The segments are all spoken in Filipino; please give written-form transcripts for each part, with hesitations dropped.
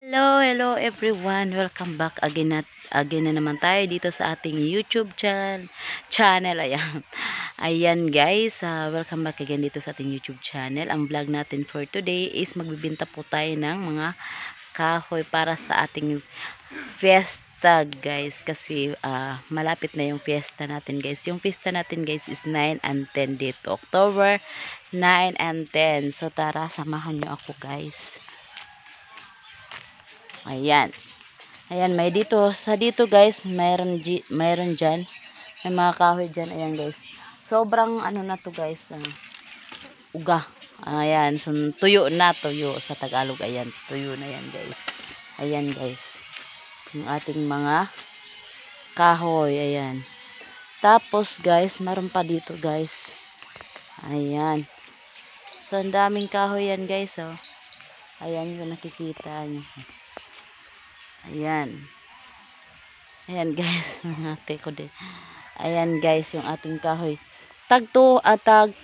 Hello everyone. Welcome back again na naman tayo dito sa ating YouTube channel. Ayan guys, welcome back again dito sa ating YouTube channel. Ang vlog natin for today is magbibenta po tayo ng mga kahoy para sa ating fiesta guys. Kasi malapit na yung fiesta natin guys. Yung fiesta natin guys is 9 and 10 dito. October 9 and 10. So tara, samahan nyo ako guys. Ayan. Ayan, may dito guys, mayroon diyan. May mga kahoy diyan, ayan guys. Sobrang ano na to guys, uga. Ayan, so tuyo sa Tagalog. Ayan, tuyo na yan guys. Ayan guys. Yung ating mga kahoy, ayan. Tapos guys, meron pa dito guys. Ayan. So ang daming kahoy yan guys, oh. Ayan yung nakikita niyo. Ayan. Ayan guys, ate ko din. Ayan guys, yung ating kahoy. Tag 200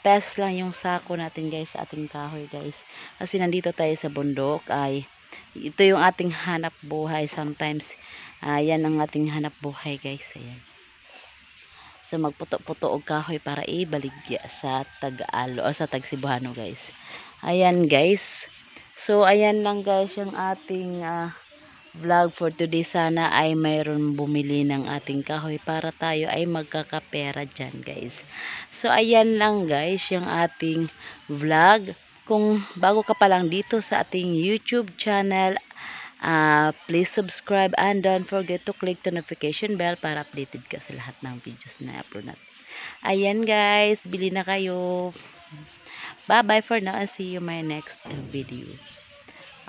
pesos lang yung sako natin guys, sa ating kahoy guys. Kasi nandito tayo sa bundok, ay ito yung ating hanap buhay sometimes. Ayan ang ating hanap buhay guys, ayan. So magputo-puto og kahoy para ibaligya sa Tagalog o sa Cebuano guys. Ayan guys. So ayan lang guys yung ating vlog for today. Sana ay mayroon bumili ng ating kahoy para tayo ay magkakapera dyan guys. So ayan lang guys yung ating vlog. Kung bago ka pa lang dito sa ating YouTube channel, please subscribe and don't forget to click the notification bell para updated ka sa lahat ng videos na upload natin. Ayan guys, bili na kayo. Bye bye for now and see you my next video.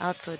Out for